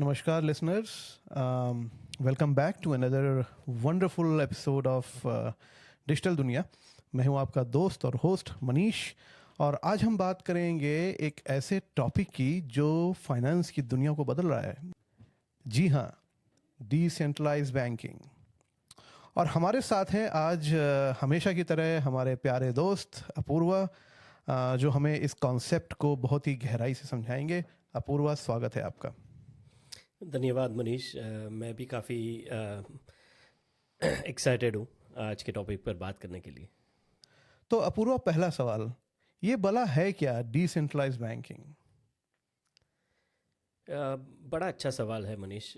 Namaskar, listeners. Welcome back to another wonderful episode of digital दुनिया। मैं हूं आपका दोस्त और होस्ट मनीष, और आज हम बात करेंगे एक ऐसे टॉपिक की जो फाइनेंस की दुनिया को बदल रहा है। जी हाँ, डिसेंट्रलाइज्ड बैंकिंग। और हमारे साथ हैं आज हमेशा की तरह हमारे प्यारे दोस्त अपूर्वा, जो हमें इस कॉन्सेप्ट को बहुत ही गहराई से समझाएंगे। अपूर्वा, स्वागत है आपका। धन्यवाद मनीष। मैं भी काफ़ी एक्साइटेड हूँ आज के टॉपिक पर बात करने के लिए। तो अपूर्वा, पहला सवाल ये भला है क्या डिसेंट्रलाइज्ड बैंकिंग? बड़ा अच्छा सवाल है मनीष।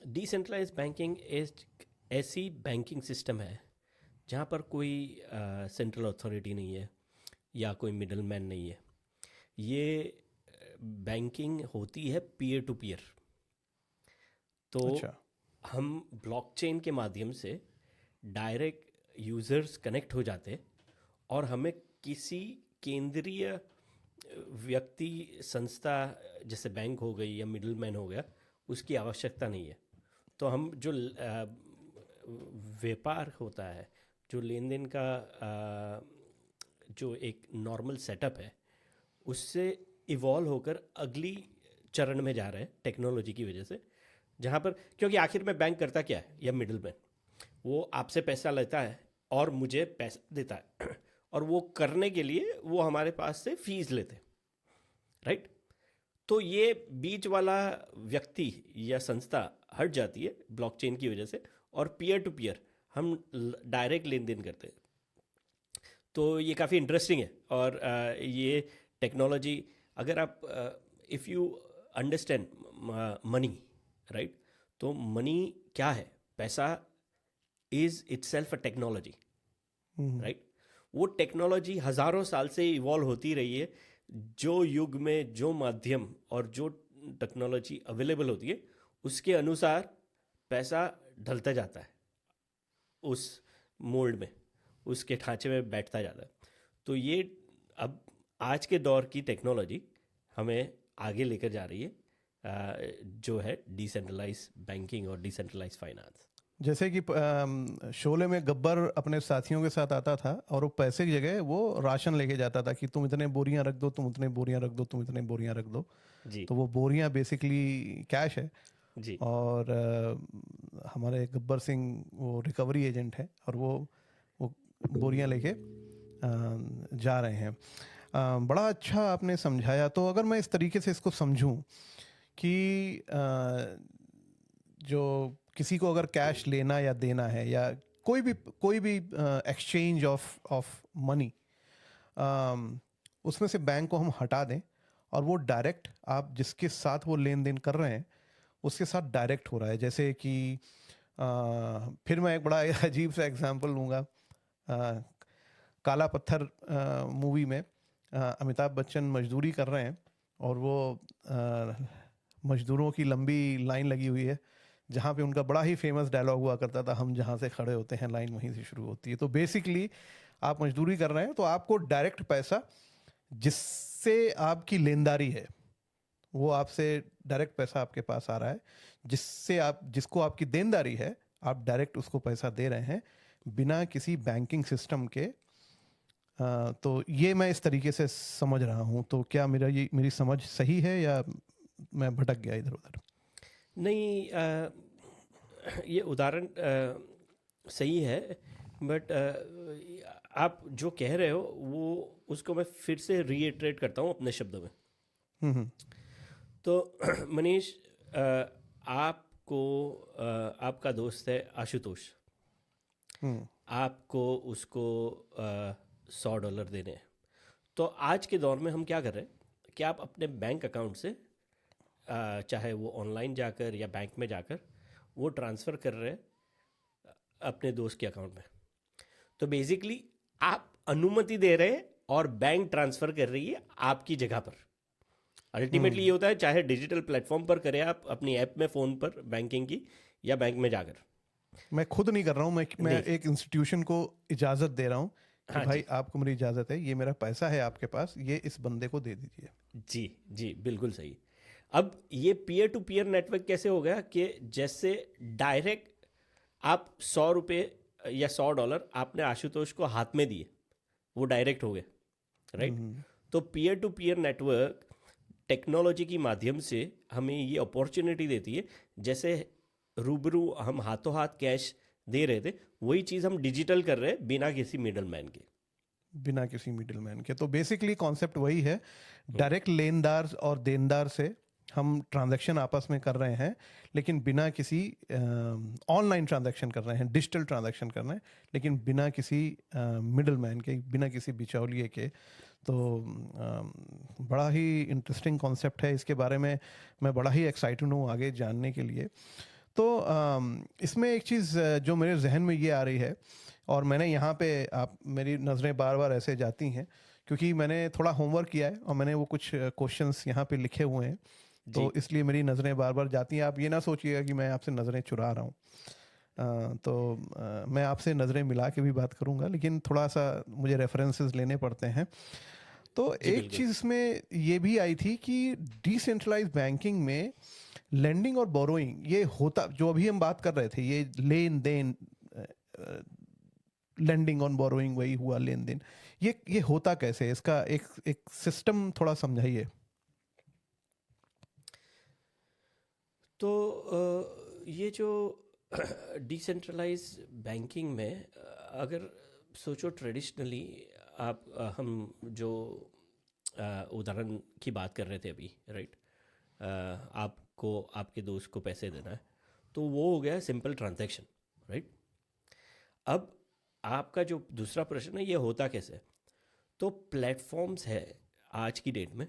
डिसेंट्रलाइज्ड बैंकिंग एक ऐसी बैंकिंग सिस्टम है जहाँ पर कोई सेंट्रल अथॉरिटी नहीं है या कोई मिडल मैन नहीं है। ये बैंकिंग होती है पीयर टू पीयर। तो अच्छा। हम ब्लॉकचेन के माध्यम से डायरेक्ट यूज़र्स कनेक्ट हो जाते और हमें किसी केंद्रीय व्यक्ति, संस्था जैसे बैंक हो गई या मिडल मैन हो गया, उसकी आवश्यकता नहीं है। तो हम जो व्यापार होता है, जो लेन देन का जो एक नॉर्मल सेटअप है, उससे इवॉल्व होकर अगली चरण में जा रहे हैं टेक्नोलॉजी की वजह से। जहाँ पर, क्योंकि आखिर में बैंक करता क्या है, या मिडिल मैन, वो आपसे पैसा लेता है और मुझे पैसा देता है और वो करने के लिए वो हमारे पास से फीस लेते हैं, राइट। तो ये बीच वाला व्यक्ति या संस्था हट जाती है ब्लॉकचेन की वजह से, और पीयर टू पीयर हम डायरेक्ट लेन देन करते हैं। तो ये काफ़ी इंटरेस्टिंग है। और ये टेक्नोलॉजी, अगर आप if you understand money, right, तो मनी क्या है? पैसा is itself a technology, right. वो टेक्नोलॉजी हज़ारों साल से इवॉल्व होती रही है। जो युग में जो माध्यम और जो टेक्नोलॉजी अवेलेबल होती है, उसके अनुसार पैसा ढलता जाता है, उस मोल्ड में, उसके ढांचे में बैठता जाता है। तो ये अब आज के दौर की टेक्नोलॉजी हमें आगे लेकर जा रही है, जो है डिसेंट्रलाइज बैंकिंग और डिसेंट्रलाइज फाइनेंस। जैसे कि शोले में गब्बर अपने साथियों के साथ आता था और वो पैसे की जगह वो राशन लेके जाता था कि तुम इतने बोरियां रख दो, तुम इतने बोरियां रख दो, तुम इतने बोरियां रख दो। जी तो वो बोरियां बेसिकली कैश है। जी और हमारे गब्बर सिंह वो रिकवरी एजेंट है, और वो बोरियां लेके जा रहे हैं। बड़ा अच्छा आपने समझाया। तो अगर मैं इस तरीके से इसको समझूं कि जो किसी को अगर कैश लेना या देना है, या कोई भी एक्सचेंज ऑफ मनी, उसमें से बैंक को हम हटा दें और वो डायरेक्ट आप जिसके साथ वो लेन देन कर रहे हैं उसके साथ डायरेक्ट हो रहा है। जैसे कि फिर मैं एक बड़ा अजीब सा एग्जांपल लूँगा। काला पत्थर मूवी में अमिताभ बच्चन मजदूरी कर रहे हैं, और वो मजदूरों की लंबी लाइन लगी हुई है, जहाँ पे उनका बड़ा ही फेमस डायलॉग हुआ करता था, हम जहाँ से खड़े होते हैं लाइन वहीं से शुरू होती है। तो बेसिकली आप मजदूरी कर रहे हैं तो आपको डायरेक्ट पैसा, जिससे आपकी लेनदारी है, वो आपसे डायरेक्ट पैसा आपके पास आ रहा है। जिसको आपकी देनदारी है, आप डायरेक्ट उसको पैसा दे रहे हैं बिना किसी बैंकिंग सिस्टम के। तो ये मैं इस तरीके से समझ रहा हूँ। तो क्या मेरी समझ सही है, या मैं भटक गया इधर उधर? नहीं, ये उदाहरण सही है, बट आप जो कह रहे हो वो, उसको मैं फिर से रीइटरेट करता हूँ अपने शब्दों में। हम्म। तो मनीष, आपको आपका दोस्त है आशुतोष, आपको उसको $100 देने हैं। तो आज के दौर में हम क्या कर रहे हैं कि आप अपने बैंक अकाउंट से, चाहे वो ऑनलाइन जाकर या बैंक में जाकर, वो ट्रांसफ़र कर रहे हैं अपने दोस्त के अकाउंट में। तो बेसिकली आप अनुमति दे रहे हैं और बैंक ट्रांसफ़र कर रही है आपकी जगह पर। अल्टीमेटली ये होता है, चाहे डिजिटल प्लेटफॉर्म पर करें आप अपनी ऐप में, फ़ोन पर बैंकिंग की, या बैंक में जाकर। मैं खुद नहीं कर रहा हूँ, मैं एक इंस्टीट्यूशन को इजाज़त दे रहा हूँ कि हाँ भाई जी, आपको मेरी इजाज़त है, ये मेरा पैसा है आपके पास, ये इस बंदे को दे दीजिए। जी जी, बिल्कुल सही। अब ये पीयर टू पीयर नेटवर्क कैसे हो गया कि जैसे डायरेक्ट आप 100 रुपये या $100 आपने आशुतोष को हाथ में दिए, वो डायरेक्ट हो गए, राइट? तो peer to peer network technology की माध्यम से हमें ये अपॉर्चुनिटी देती है, जैसे रूबरू हम हाथों हाथ कैश दे रहे थे, वही चीज़ हम डिजिटल कर रहे हैं बिना किसी मिडल मैन के। बिना किसी मिडिल मैन के। तो बेसिकली कॉन्सेप्ट वही है, डायरेक्ट लेनदार और देनदार से हम ट्रांजैक्शन आपस में कर रहे हैं, लेकिन बिना किसी ऑनलाइन ट्रांजैक्शन कर रहे हैं, डिजिटल ट्रांजैक्शन कर रहे हैं, लेकिन बिना किसी मिडल मैन के, बिना किसी बिचौलिए के। तो बड़ा ही इंटरेस्टिंग कॉन्सेप्ट है, इसके बारे में मैं बड़ा ही एक्साइटेड हूँ आगे जानने के लिए। तो इसमें एक चीज़ जो मेरे जहन में ये आ रही है, और मैंने यहाँ पे, आप मेरी नज़रें बार बार ऐसे जाती हैं क्योंकि मैंने थोड़ा होमवर्क किया है और मैंने वो कुछ क्वेश्चंस यहाँ पे लिखे हुए हैं, तो इसलिए मेरी नज़रें बार बार जाती हैं। आप ये ना सोचिएगा कि मैं आपसे नज़रें चुरा रहा हूँ। मैं आपसे नज़रें मिला के भी बात करूँगा, लेकिन थोड़ा सा मुझे रेफरेंसेस लेने पड़ते हैं। तो एक चीज़ इसमें ये भी आई थी कि डिसेंट्रलाइज बैंकिंग में लेंडिंग और बोरोइंग ये होता, जो अभी हम बात कर रहे थे, ये लेन देन, लेंडिंग ऑन बोरोइंग, वही हुआ लेन देन, ये होता कैसे, इसका एक सिस्टम थोड़ा समझाइए। तो ये जो डिसेंट्रलाइज बैंकिंग में अगर सोचो ट्रेडिशनली आप हम जो उदाहरण की बात कर रहे थे अभी, राइट? आपको आपके दोस्त को पैसे देना है, तो वो हो गया सिंपल ट्रांजैक्शन, राइट? अब आपका जो दूसरा प्रश्न है, ये होता कैसे? तो प्लेटफॉर्म्स है आज की डेट में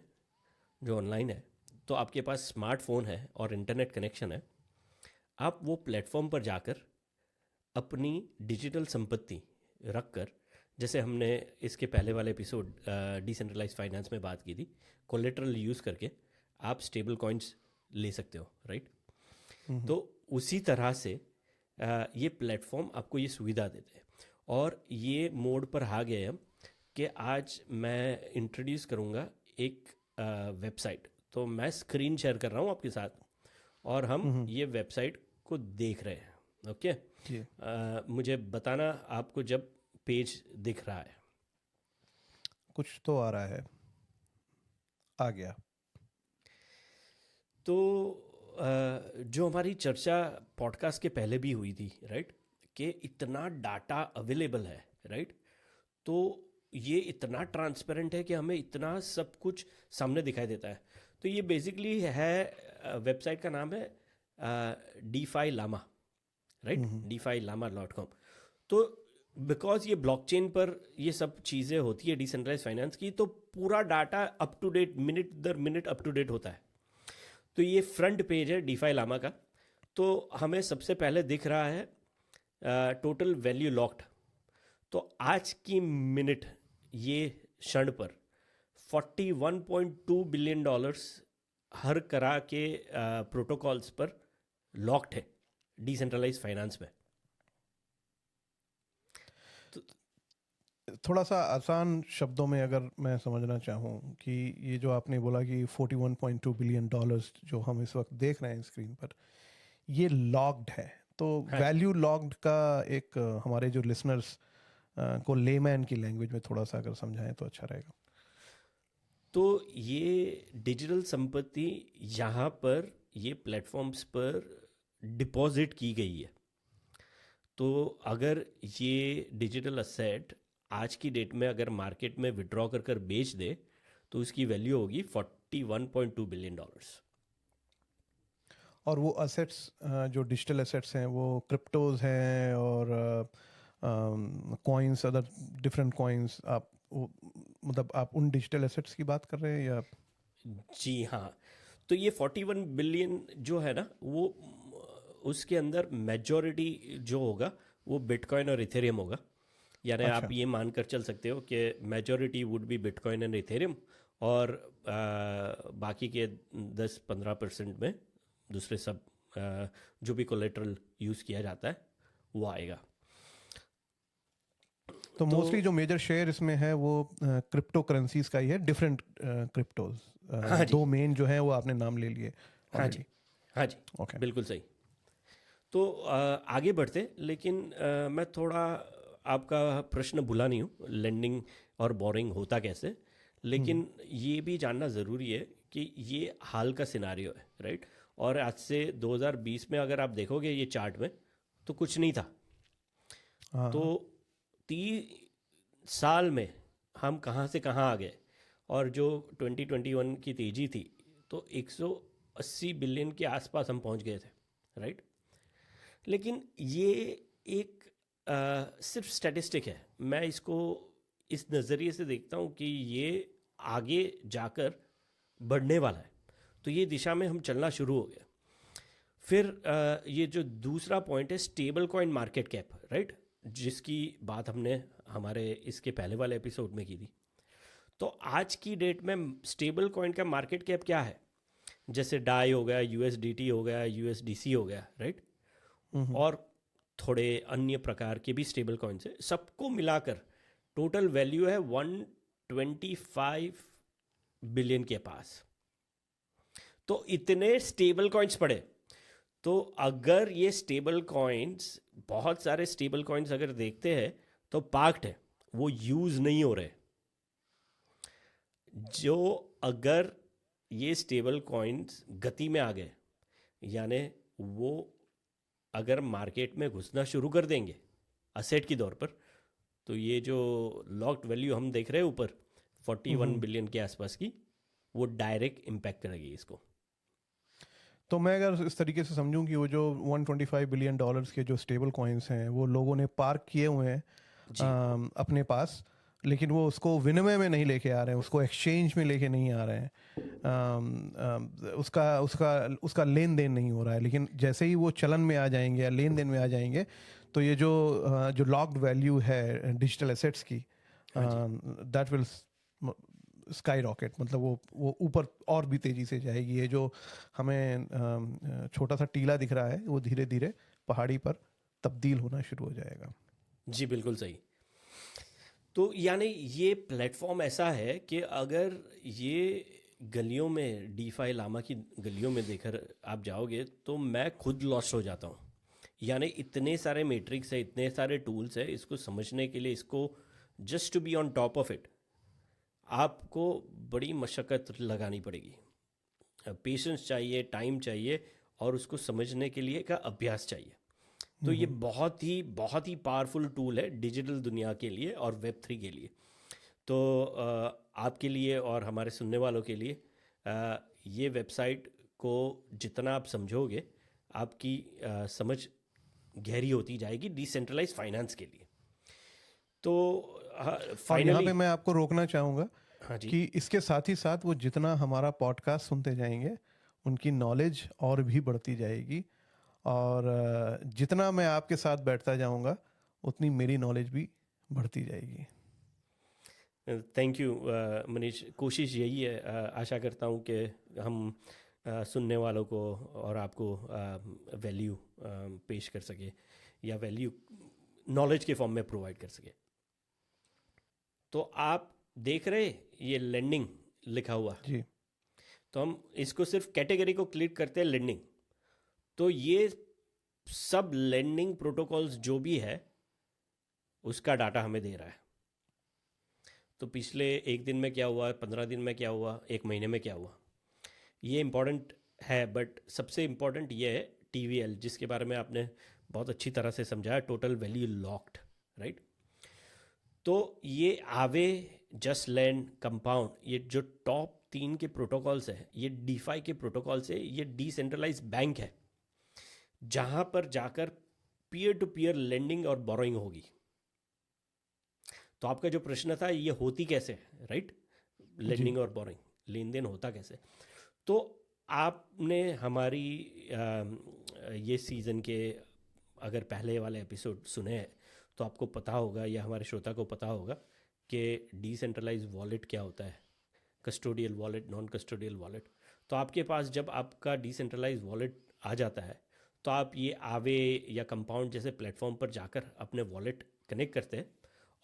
जो ऑनलाइन है, तो आपके पास स्मार्टफोन है और इंटरनेट कनेक्शन है, आप वो प्लेटफॉर्म पर जाकर अपनी डिजिटल संपत्ति रख कर, जैसे हमने इसके पहले वाले एपिसोड डिसेंट्रलाइज फाइनेंस में बात की थी, कोलेटरल यूज़ करके आप स्टेबल कॉइन्स ले सकते हो, राइट? तो उसी तरह से ये प्लेटफॉर्म आपको ये सुविधा देते हैं, और ये मोड पर आ गए हम कि आज मैं इंट्रोड्यूस करूँगा एक वेबसाइट। तो मैं स्क्रीन शेयर कर रहा हूँ आपके साथ, और हम ये वेबसाइट को देख रहे हैं, ओके? मुझे बताना आपको जब पेज दिख रहा है। कुछ तो आ रहा है, आ गया। तो जो हमारी चर्चा पॉडकास्ट के पहले भी हुई थी, राइट, कि इतना डाटा अवेलेबल है, राइट? तो ये इतना ट्रांसपेरेंट है कि हमें इतना सब कुछ सामने दिखाई देता है। तो ये बेसिकली है, वेबसाइट का नाम है DeFi Llama, राइट? DeFiLlama.com। तो बिकॉज ये ब्लॉकचेन पर ये सब चीज़ें होती है डिसेंट्रलाइज फाइनेंस की, तो पूरा data up to date, minute दर मिनट अप टू डेट होता है। तो ये फ्रंट पेज है DeFi Llama का। तो हमें सबसे पहले दिख रहा है टोटल वैल्यू लॉक्ड। तो आज की मिनट ये क्षण पर $41.2 बिलियन हर तरह के प्रोटोकॉल्स पर लॉक्ड है डिसेंट्रलाइज फाइनेंस में। थोड़ा सा आसान शब्दों में अगर मैं समझना चाहूँ कि ये जो आपने बोला कि $41.2 बिलियन जो हम इस वक्त देख रहे हैं स्क्रीन पर, ये लॉक्ड है, तो वैल्यू लॉक्ड का एक हमारे जो लिसनर्स को लेमैन की लैंग्वेज में थोड़ा सा अगर समझाएं तो अच्छा रहेगा। तो ये डिजिटल संपत्ति यहाँ पर ये प्लेटफॉर्म्स पर डिपॉजिट की गई है। तो अगर ये डिजिटल असेट आज की डेट में अगर मार्केट में विड्रॉ कर कर बेच दे, तो उसकी वैल्यू होगी $41.2 बिलियन। और वो असेट्स जो डिजिटल असेट्स हैं वो क्रिप्टोज हैं और कॉइन्स, अदर डिफरेंट कॉइन्स, आप मतलब आप उन डिजिटल एसेट्स की बात कर रहे हैं या? जी हाँ। तो ये 41 बिलियन जो है ना, वो उसके अंदर मेजॉरिटी जो होगा वो बिटकॉइन और इथेरियम होगा। यानी आप ये मानकर चल सकते हो कि majority would be bitcoin and Ethereum, और बाकी के 10-15% में दूसरे सब जो भी कोलेटरल यूज़ किया जाता है वो आएगा। तो मोस्टली जो मेजर शेयर इसमें है वो क्रिप्टो करेंसीज का ही है, डिफरेंट क्रिप्टोज। हाँ जी, दो मेन जो है वो आपने नाम ले लिए हाँ जी, ऑलरेडी। हाँ जी, ओके। बिल्कुल सही। तो आगे बढ़ते, लेकिन मैं थोड़ा आपका प्रश्न भूला नहीं हूँ, लेंडिंग और बोरिंग होता कैसे, लेकिन ये भी जानना ज़रूरी है कि ये हाल का सिनारियो है, राइट। और आज से 2020 में अगर आप देखोगे ये चार्ट में, तो कुछ नहीं था। हाँ तो 30 साल में हम कहाँ से कहाँ आ गए। और जो 2021 की तेज़ी थी, तो 180 बिलियन के आसपास हम पहुँच गए थे, राइट। लेकिन ये एक सिर्फ स्टैटिस्टिक है। मैं इसको इस नज़रिए से देखता हूँ कि ये आगे जाकर बढ़ने वाला है, तो ये दिशा में हम चलना शुरू हो गया। फिर ये जो दूसरा पॉइंट है stable coin market cap, right, जिसकी बात हमने हमारे इसके पहले वाले एपिसोड में की थी। तो आज की डेट में स्टेबल कॉइन का मार्केट कैप क्या है? जैसे डाई हो गया, यूएसडीटी हो गया, यूएसडीसी हो गया, राइट, और थोड़े अन्य प्रकार के भी स्टेबल कॉइन्स है। सबको मिलाकर टोटल वैल्यू है 125 बिलियन के पास। तो इतने स्टेबल कॉइन्स पड़े। तो अगर ये स्टेबल कॉइन्स, बहुत सारे स्टेबल कॉइन्स अगर देखते हैं तो पार्क्ड है, वो यूज नहीं हो रहे। जो अगर ये स्टेबल कॉइन्स गति में आ गए, यानी वो अगर मार्केट में घुसना शुरू कर देंगे असेट के तौर पर, तो ये जो लॉक्ड वैल्यू हम देख रहे हैं ऊपर 41 बिलियन के आसपास की, वो डायरेक्ट इम्पैक्ट करेगी इसको। तो मैं अगर इस तरीके से समझूं कि वो जो 125 बिलियन डॉलर्स के जो स्टेबल कॉइन्स हैं वो लोगों ने पार्क किए हुए हैं जी, अपने पास, लेकिन वो उसको विनिमय में नहीं लेके आ रहे हैं, उसको एक्सचेंज में लेके नहीं आ रहे हैं, उसका उसका उसका लेन देन नहीं हो रहा है। लेकिन जैसे ही वो चलन में आ जाएंगे या लेन देन में आ जाएंगे, तो ये जो लॉक्ड वैल्यू है डिजिटल एसेट्स की, हाँ जी, दैट विल स्काई रॉकेट, मतलब वो ऊपर और भी तेजी से जाएगी। ये जो हमें छोटा सा टीला दिख रहा है वो धीरे धीरे पहाड़ी पर तब्दील होना शुरू हो जाएगा। जी, बिल्कुल सही। तो यानी ये प्लेटफॉर्म ऐसा है कि अगर ये गलियों में, डीफाई लामा की गलियों में देखकर आप जाओगे, तो मैं खुद लॉस्ट हो जाता हूँ। यानी इतने सारे मैट्रिक्स है, इतने सारे टूल्स है, इसको समझने के लिए, इसको just to be on top of it, आपको बड़ी मशक्क़त लगानी पड़ेगी। पेशेंस चाहिए, टाइम चाहिए, और उसको समझने के लिए का अभ्यास चाहिए। तो ये बहुत ही पावरफुल टूल है डिजिटल दुनिया के लिए और वेब3 के लिए। तो आपके लिए और हमारे सुनने वालों के लिए ये वेबसाइट को जितना आप समझोगे, आपकी समझ गहरी होती जाएगी डिसेंट्रलाइज फाइनेंस के लिए। तो और यहाँ फाइनली, पे मैं आपको रोकना चाहूँगा हाँ जी, कि इसके साथ ही साथ वो जितना हमारा पॉडकास्ट सुनते जाएंगे उनकी नॉलेज और भी बढ़ती जाएगी, और जितना मैं आपके साथ बैठता जाऊंगा उतनी मेरी नॉलेज भी बढ़ती जाएगी। Thank you Manish. कोशिश यही है, आशा करता हूँ कि हम सुनने वालों को और आपको वैल्यू पेश कर सके, या वैल्यू नॉलेज के फॉर्म में प्रोवाइड कर सके। तो आप देख रहे ये लेंडिंग लिखा हुआ, जी। तो हम इसको सिर्फ कैटेगरी को क्लिक करते हैं लेंडिंग, तो ये सब लेंडिंग प्रोटोकॉल्स जो भी है उसका डाटा हमें दे रहा है। तो पिछले एक दिन में क्या हुआ, 15 दिन में क्या हुआ, एक महीने में क्या हुआ, ये इम्पॉर्टेंट है। बट सबसे इम्पॉर्टेंट ये है TVL, जिसके बारे में आपने बहुत अच्छी तरह से समझाया, टोटल वैल्यू लॉक्ड, राइट। तो ये आवे, जस्ट लैंड, कंपाउंड, ये जो टॉप 3 के प्रोटोकॉल्स है, ये डीफाई के प्रोटोकॉल्स है। ये डिसेंट्रलाइज बैंक है जहां पर जाकर पीयर टू पीयर लेंडिंग और बोरोइंग होगी। तो आपका जो प्रश्न था ये होती कैसे, राइट, जी। लेंडिंग और बोरोइंग, लेन देन होता कैसे। तो आपने हमारी ये सीज़न के अगर पहले वाले एपिसोड सुने हैं, तो आपको पता होगा, या हमारे श्रोता को पता होगा, कि डिसेंट्रलाइज वॉलेट क्या होता है, custodial wallet, non custodial wallet. तो आपके पास जब आपका डिसेंट्रलाइज वॉलेट आ जाता है, तो आप ये आवे या कंपाउंड जैसे प्लेटफॉर्म पर जाकर अपने वॉलेट कनेक्ट करते हैं,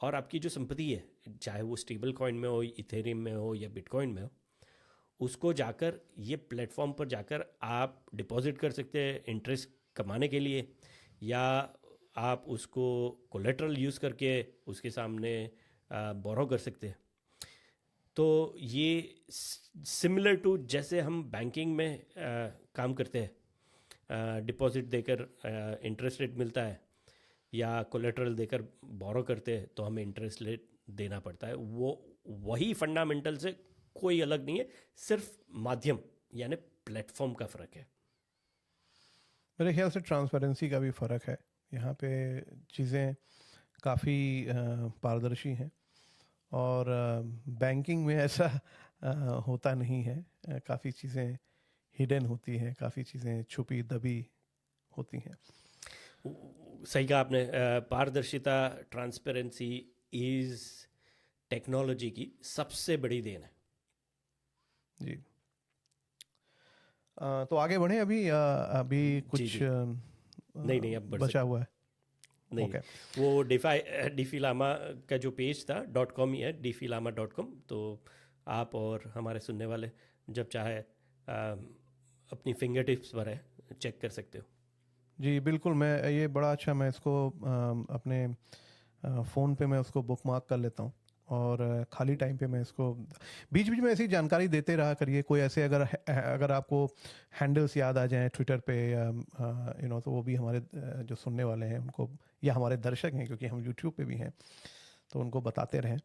और आपकी जो संपत्ति है, चाहे वो स्टेबल कॉइन में हो, इथेरियम में हो या बिटकॉइन में हो, उसको जाकर ये प्लेटफॉर्म पर जाकर आप डिपॉजिट कर सकते हैं इंटरेस्ट कमाने के लिए, या आप उसको कोलेटरल यूज़ करके उसके सामने बोरो कर सकते हैं। तो ये सिमिलर टू जैसे हम बैंकिंग में काम करते हैं, डिपॉजिट देकर इंटरेस्ट रेट मिलता है, या कोलेटरल देकर बोरो करते हैं तो हमें इंटरेस्ट रेट देना पड़ता है। वो वही फंडामेंटल से कोई अलग नहीं है, सिर्फ माध्यम यानी प्लेटफॉर्म का फ़र्क है। मेरे ख्याल से ट्रांसपेरेंसी का भी फ़र्क है। यहाँ पे चीज़ें काफ़ी पारदर्शी हैं, और बैंकिंग में ऐसा होता नहीं है। काफ़ी चीज़ें हिडन होती हैं, काफ़ी चीज़ें छुपी दबी होती हैं। सही कहा आपने। पारदर्शिता, ट्रांसपेरेंसी इज़ टेक्नोलॉजी की सबसे बड़ी देन है। जी। तो आगे बढ़े। अभी कुछ जी। नहीं, अब बढ़ बचा सकते हुआ है। नहीं। ओके। वो डीफी लामा का जो पेज था .com ही है, dfilama.com। तो आप और हमारे सुनने वाले जब चाहे अपनी फिंगर टिप्स पर है, चेक कर सकते हो। जी बिल्कुल, मैं ये बड़ा अच्छा, मैं इसको अपने फ़ोन पे मैं उसको बुकमार्क कर लेता हूँ, और खाली टाइम पे मैं इसको बीच बीच में ऐसी जानकारी देते रहा करिए। कोई ऐसे अगर आपको हैंडल्स याद आ जाएं ट्विटर पे या तो वो भी हमारे जो सुनने वाले हैं उनको, या हमारे दर्शक हैं क्योंकि हम यूट्यूब पे भी हैं, तो उनको बताते रहें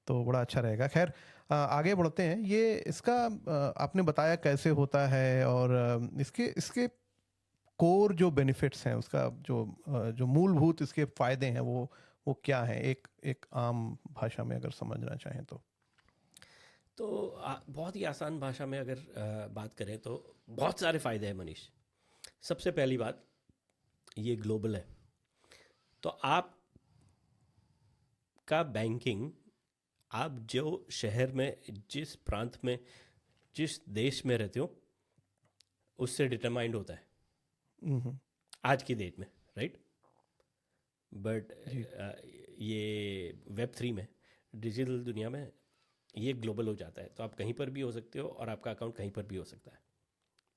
तो बड़ा अच्छा रहेगा। खैर, आगे बढ़ते हैं। ये इसका आपने बताया कैसे होता है, और इसके इसके कोर जो बेनिफिट्स हैं, उसका जो मूलभूत इसके फायदे हैं वो क्या हैं, एक एक आम भाषा में अगर समझना चाहें तो। तो बहुत ही आसान भाषा में अगर बात करें तो बहुत सारे फ़ायदे हैं मनीष। सबसे पहली बात, ये ग्लोबल है। तो आप का बैंकिंग, आप जो शहर में, जिस प्रांत में, जिस देश में रहते हो, उससे डिटरमाइंड होता है हम्म, आज की डेट में, राइट। बट जी ये Web3 में, डिजिटल दुनिया में, ये ग्लोबल हो जाता है। तो आप कहीं पर भी हो सकते हो और आपका अकाउंट कहीं पर भी हो सकता है।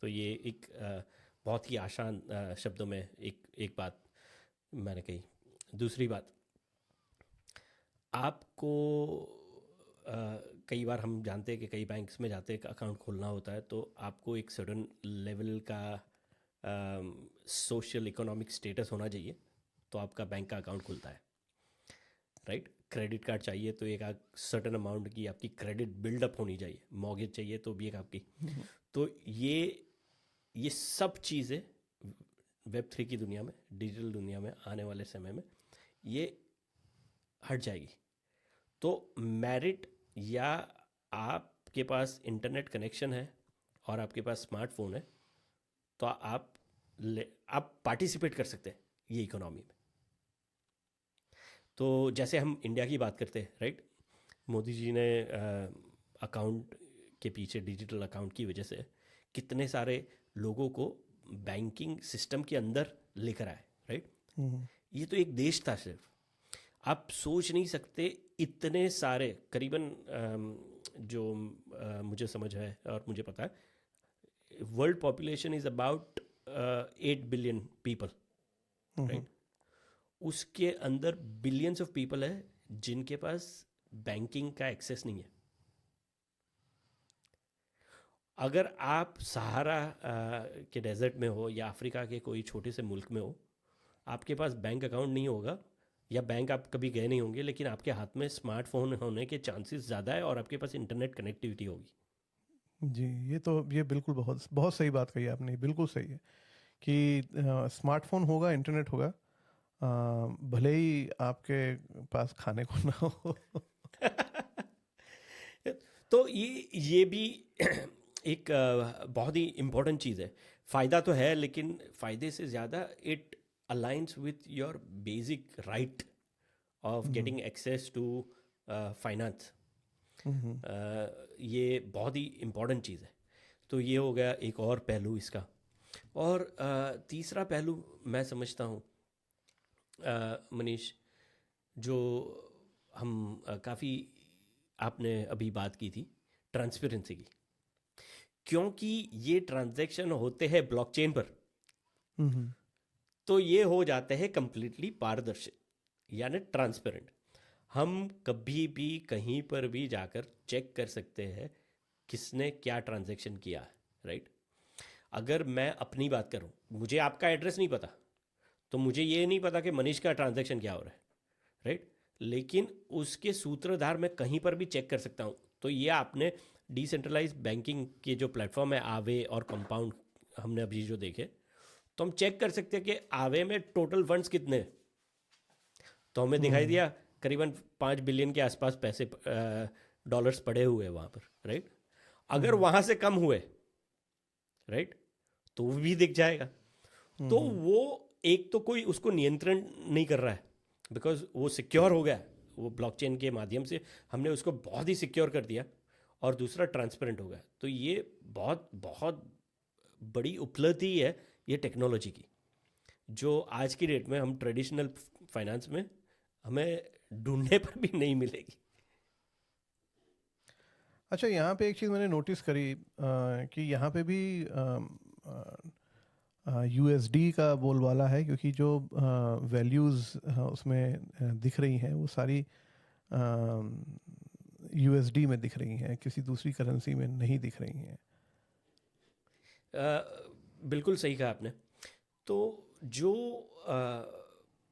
तो ये एक बहुत ही आसान शब्दों में एक बात मैंने कही। दूसरी बात, आपको कई बार हम जानते हैं कि कई बैंक्स में जाते हैं, अकाउंट खोलना होता है तो आपको एक सर्टन लेवल का सोशल इकोनॉमिक स्टेटस होना चाहिए, तो आपका बैंक का अकाउंट खुलता है, राइट। क्रेडिट कार्ड चाहिए तो एक सर्टन अमाउंट की आपकी क्रेडिट बिल्डअप होनी चाहिए, मॉर्गेज चाहिए तो भी एक आपकी। तो ये सब चीज़ें Web3 की दुनिया में, डिजिटल दुनिया में आने वाले समय में ये हट जाएगी। तो मेरिट, या आपके पास इंटरनेट कनेक्शन है और आपके पास स्मार्टफोन है, तो आप पार्टिसिपेट कर सकते हैं ये इकोनॉमी में। तो जैसे हम इंडिया की बात करते हैं, राइट, मोदी जी ने अकाउंट के पीछे, डिजिटल अकाउंट की वजह से कितने सारे लोगों को बैंकिंग सिस्टम के अंदर लेकर आए, राइट। ये तो एक देश था सिर्फ। आप सोच नहीं सकते इतने सारे, करीबन जो मुझे समझ है और मुझे पता है, world population is about 8 billion people, right. उसके अंदर बिलियंस ऑफ पीपल है जिनके पास बैंकिंग का एक्सेस नहीं है। अगर आप सहारा के डेजर्ट में हो या अफ्रीका के कोई छोटे से मुल्क में हो, आपके पास बैंक अकाउंट नहीं होगा, या बैंक आप कभी गए नहीं होंगे, लेकिन आपके हाथ में स्मार्टफोन होने के चांसेस ज़्यादा है और आपके पास इंटरनेट कनेक्टिविटी होगी। जी, ये बिल्कुल बहुत बहुत सही बात कही आपने, बिल्कुल सही है कि स्मार्टफोन होगा, इंटरनेट होगा, भले ही आपके पास खाने को ना हो। तो ये भी एक बहुत ही इम्पोर्टेंट चीज़ है। फ़ायदा तो है, लेकिन फ़ायदे से ज़्यादा it aligns with your basic right of getting access to finance. ये बहुत ही इम्पोर्टेंट चीज़ है। तो ये हो गया एक और पहलू इसका। और तीसरा पहलू मैं समझता हूँ मनीष, जो हम काफ़ी, आपने अभी बात की थी ट्रांसपेरेंसी की, क्योंकि ये ट्रांजैक्शन होते हैं ब्लॉकचेन पर, हम्म तो ये हो जाते हैं कंप्लीटली पारदर्शी यानी ट्रांसपेरेंट। हम कभी भी कहीं पर भी जाकर चेक कर सकते हैं किसने क्या ट्रांजैक्शन किया है, राइट। अगर मैं अपनी बात करूं, मुझे आपका एड्रेस नहीं पता, तो मुझे ये नहीं पता कि मनीष का ट्रांजैक्शन क्या हो रहा है, राइट। लेकिन उसके सूत्रधार मैं कहीं पर भी चेक कर सकता हूँ। तो ये आपने डिसेंट्रलाइज बैंकिंग के जो प्लेटफॉर्म है आवे और कंपाउंड, हमने अभी जो देखे, तो हम चेक कर सकते हैं कि आवे में टोटल फंड्स कितने हैं। तो हमें दिखाई हम्म दिया करीबन 5 बिलियन के आसपास पैसे, डॉलर्स पड़े हुए हैं वहाँ पर, राइट। अगर हम्म वहाँ से कम हुए, राइट, तो वो भी दिख जाएगा। तो हम्म वो एक तो कोई उसको नियंत्रण नहीं कर रहा है, बिकॉज वो सिक्योर हो गया, वो ब्लॉकचेन के माध्यम से हमने उसको बहुत ही सिक्योर कर दिया, और दूसरा ट्रांसपेरेंट हो गया। तो ये बहुत बहुत बड़ी उपलब्धि है ये टेक्नोलॉजी की, जो आज की डेट में हम ट्रेडिशनल फाइनेंस में हमें ढूंढने पर भी नहीं मिलेगी। अच्छा, यहाँ पे एक चीज़ मैंने नोटिस करी कि यहाँ पे भी यूएसडी का बोलबाला है, क्योंकि जो वैल्यूज़ उसमें दिख रही हैं वो सारी यूएसडी में दिख रही हैं, किसी दूसरी करेंसी में नहीं दिख रही हैं। बिल्कुल सही कहा आपने। तो जो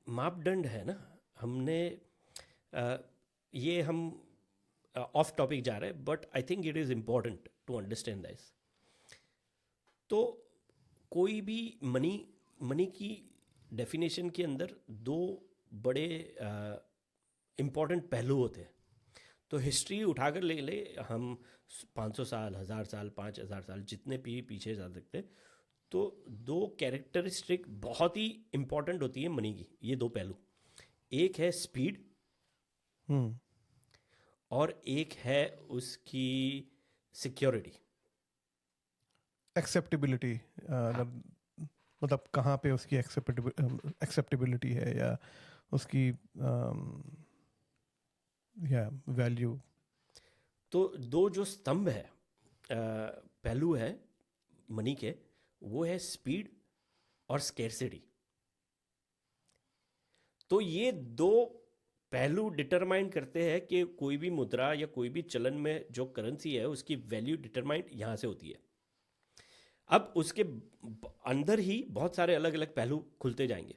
मापदंड है ना, हमने अ, ये हम ऑफ टॉपिक जा रहे हैं, but I think it is important to understand this. तो कोई भी मनी मनी की डेफिनेशन के अंदर दो बड़े इम्पॉर्टेंट पहलू होते हैं। तो हिस्ट्री उठाकर ले ले हम, 500 साल, 1000 साल, 5000 साल, जितने भी पीछे जा सकते हैं, तो दो कैरेक्टरिस्टिक बहुत ही इंपॉर्टेंट होती है मनी की, ये दो पहलू। एक है स्पीड, हम्म और एक है उसकी सिक्योरिटी। एक्सेप्टेबिलिटी, हाँ, अगर मतलब कहाँ पे उसकी एक्सेप्टेबिलिटी है, या उसकी या वैल्यू। तो दो जो स्तंभ है, पहलू है मनी के, वो है स्पीड और स्केर्सिटी। तो ये दो पहलू डिटरमाइन करते हैं कि कोई भी मुद्रा या कोई भी चलन में जो करेंसी है उसकी वैल्यू डिटरमाइन यहाँ से होती है। अब उसके अंदर ही बहुत सारे अलग अलग पहलू खुलते जाएंगे।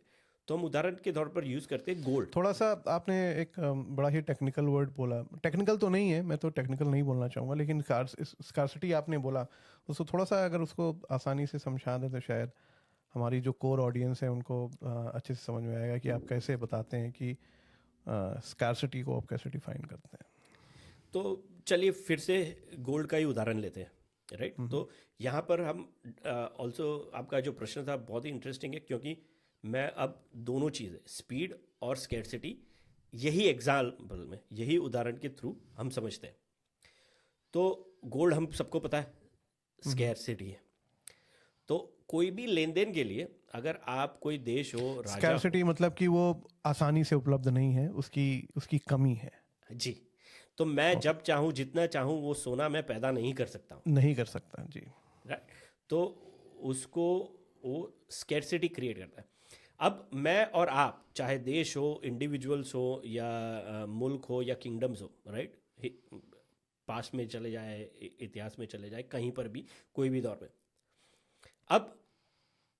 तो हम उदाहरण के तौर पर यूज़ करते हैं गोल्ड। थोड़ा सा आपने एक बड़ा ही टेक्निकल वर्ड बोला, टेक्निकल तो नहीं है, मैं तो टेक्निकल नहीं बोलना चाहूँगा, लेकिन स्कार्सिटी आपने बोला, उसको थोड़ा सा अगर उसको आसानी से समझा दें तो शायद हमारी जो कोर ऑडियंस है उनको अच्छे से समझ में आएगा कि आप कैसे बताते हैं कि स्कार्सिटी को आप कैसे डिफाइन करते हैं। तो चलिए फिर से गोल्ड का ही उदाहरण लेते हैं, राइट। हम्म तो यहाँ पर हम ऑल्सो, आपका जो प्रश्न था बहुत ही इंटरेस्टिंग है, क्योंकि मैं अब दोनों चीज़ें स्पीड और स्कैरसिटी, यही एग्जाम्पल में, यही उदाहरण के थ्रू हम समझते हैं। तो गोल्ड हम सबको पता है स्कैरसिटी है। तो कोई भी लेन देन के लिए, अगर आप कोई देश हो, राजा स्कैर्सिटी मतलब कि वो आसानी से उपलब्ध नहीं है, उसकी उसकी कमी है। हो, जी, तो मैं ओके, जब चाहूँ जितना चाहूँ वो सोना मैं पैदा नहीं कर सकता हूँ, नहीं कर सकता जी। राइट। तो उसको वो स्कैरसिटी क्रिएट करता है। अब मैं और आप, चाहे देश हो, इंडिविजुअल्स हो, या मुल्क हो, या किंगडम्स हो, राइट, पास्ट में चले जाए, इतिहास में चले जाए, कहीं पर भी कोई भी दौर में, अब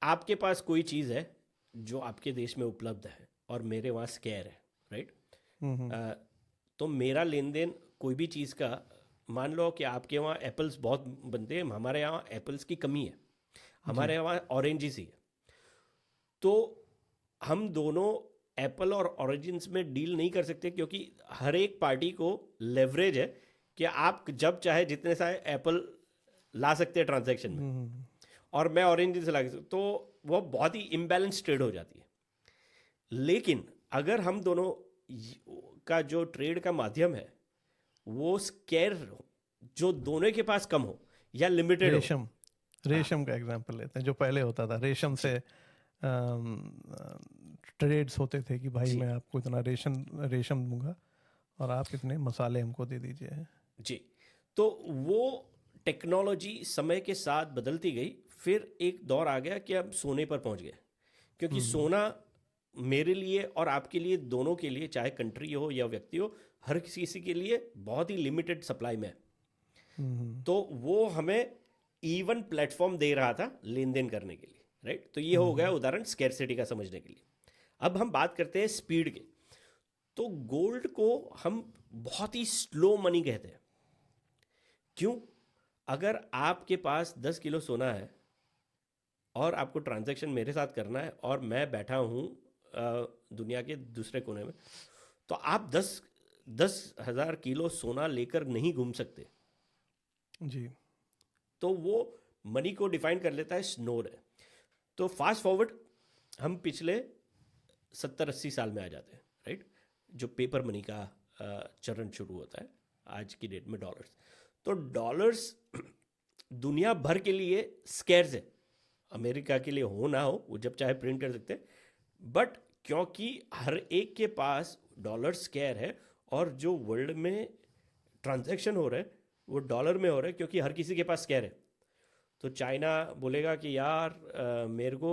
आपके पास कोई चीज़ है जो आपके देश में उपलब्ध है और मेरे वहाँ स्कैर है, राइट। हम्म तो मेरा लेन देन कोई भी चीज़ का, मान लो कि आपके वहाँ एप्पल्स बहुत बनते हैं, हमारे यहाँ एप्पल्स की कमी है, जी। हमारे यहाँ ऑरेंजेस ही है। तो हम दोनों एप्पल और ऑरेंजेस में डील नहीं कर सकते, क्योंकि हर एक पार्टी को लेवरेज है कि आप जब चाहे जितने सारे एप्पल ला सकते हैं ट्रांजैक्शन में, हम्म और मैं ऑरेंज से ला सकता, तो वो बहुत ही इम्बैलेंस ट्रेड हो जाती है। लेकिन अगर हम दोनों का जो ट्रेड का माध्यम है वो स्केर हो, जो दोनों के पास कम हो या लिमिटेड हो। रेशम, हाँ, रेशम का एग्जांपल लेते हैं, जो पहले होता था रेशम जी, से ट्रेड्स होते थे कि भाई जी, मैं आपको इतना रेशम रेशम दूंगा और आप इतने मसाले हमको दे दीजिए। जी। तो वो टेक्नोलॉजी समय के साथ बदलती गई, फिर एक दौर आ गया कि अब सोने पर पहुंच गए, क्योंकि सोना मेरे लिए और आपके लिए, दोनों के लिए, चाहे कंट्री हो या व्यक्ति हो, हर किसी के लिए बहुत ही लिमिटेड सप्लाई में है। तो वो हमें इवन प्लेटफॉर्म दे रहा था लेन देन करने के लिए, राइट। तो ये हो गया उदाहरण स्कैरसिटी का समझने के लिए। अब हम बात करते हैं स्पीड के। तो गोल्ड को हम बहुत ही स्लो मनी कहते हैं। क्यों? अगर आपके पास 10 किलो सोना है और आपको ट्रांजैक्शन मेरे साथ करना है और मैं बैठा हूं दुनिया के दूसरे कोने में, तो आप 10,000 किलो सोना लेकर नहीं घूम सकते। जी। तो वो मनी को डिफाइन कर लेता है स्नोर है। तो फास्ट फॉरवर्ड हम पिछले 70-80 साल में आ जाते हैं, राइट। जो पेपर मनी का चरण शुरू होता है आज की डेट में डॉलर्स। तो डॉलर्स दुनिया भर के लिए स्कैर्स है। अमेरिका के लिए हो ना हो, वो जब चाहे प्रिंट कर सकते हैं, बट क्योंकि हर एक के पास डॉलर स्कैर है और जो वर्ल्ड में ट्रांजैक्शन हो रहे हैं वो डॉलर में हो रहे हैं, क्योंकि हर किसी के पास स्कैर है। तो चाइना बोलेगा कि यार मेरे को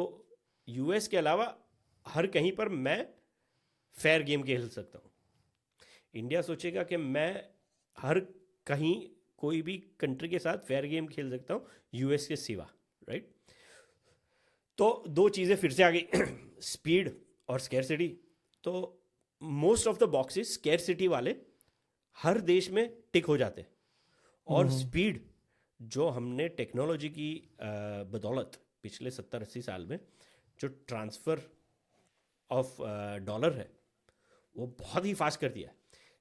यूएस के अलावा हर कहीं पर मैं फेयर गेम खेल सकता हूँ। इंडिया सोचेगा कि मैं हर कहीं कोई भी कंट्री के साथ फेयर गेम खेल सकता हूँ यूएस के सिवा, राइट। तो दो चीज़ें फिर से आ गई स्पीड और स्कैरसिटी। तो most of the boxes scarcity वाले हर देश में टिक हो जाते हैं, और स्पीड जो हमने टेक्नोलॉजी की बदौलत पिछले 70-80 साल में जो ट्रांसफ़र ऑफ डॉलर है वो बहुत ही फास्ट कर दिया है।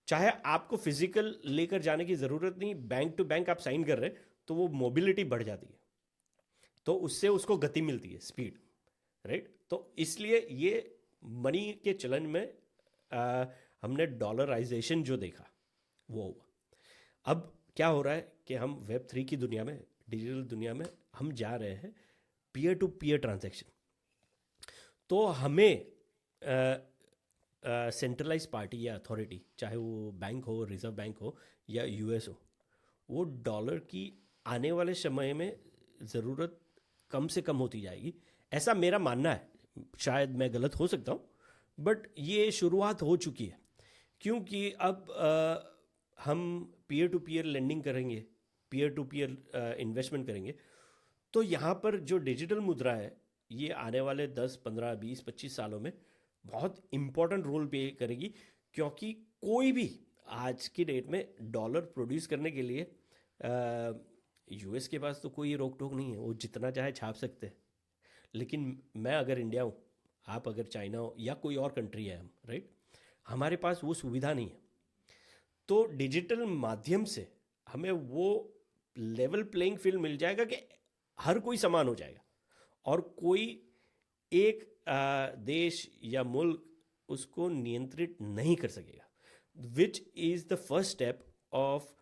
चाहे आपको फिजिकल लेकर जाने की ज़रूरत नहीं, बैंक टू बैंक आप साइन कर रहे हैं, तो वो मोबिलिटी बढ़ जाती है, तो उससे उसको गति मिलती है, स्पीड, राइट। तो इसलिए ये मनी के चलन में हमने डॉलराइजेशन जो देखा वो हुआ। अब क्या हो रहा है कि हम वेब 3 की दुनिया में, डिजिटल दुनिया में हम जा रहे हैं पीयर टू पीयर ट्रांजैक्शन। तो हमें सेंट्रलाइज पार्टी या अथॉरिटी, चाहे वो बैंक हो, रिजर्व बैंक हो या यूएस हो, वो डॉलर की आने वाले समय में ज़रूरत कम से कम होती जाएगी, ऐसा मेरा मानना है। शायद मैं गलत हो सकता हूँ, बट ये शुरुआत हो चुकी है। क्योंकि अब हम पीयर टू पीयर लेंडिंग करेंगे, पीयर टू पीयर इन्वेस्टमेंट करेंगे, तो यहाँ पर जो डिजिटल मुद्रा है ये आने वाले 10, 15, 20, 25 सालों में बहुत इम्पोर्टेंट रोल प्ले करेगी। क्योंकि कोई भी आज की डेट में डॉलर प्रोड्यूस करने के लिए यूएस के पास तो कोई रोक टोक नहीं है, वो जितना चाहे छाप सकते हैं। लेकिन मैं अगर इंडिया हूँ, आप अगर चाइना हो या कोई और कंट्री है, हम, राइट, हमारे पास वो सुविधा नहीं है। तो डिजिटल माध्यम से हमें वो लेवल प्लेइंग फील्ड मिल जाएगा कि हर कोई समान हो जाएगा, और कोई एक देश या मुल्क उसको नियंत्रित नहीं कर सकेगा, which is the first step of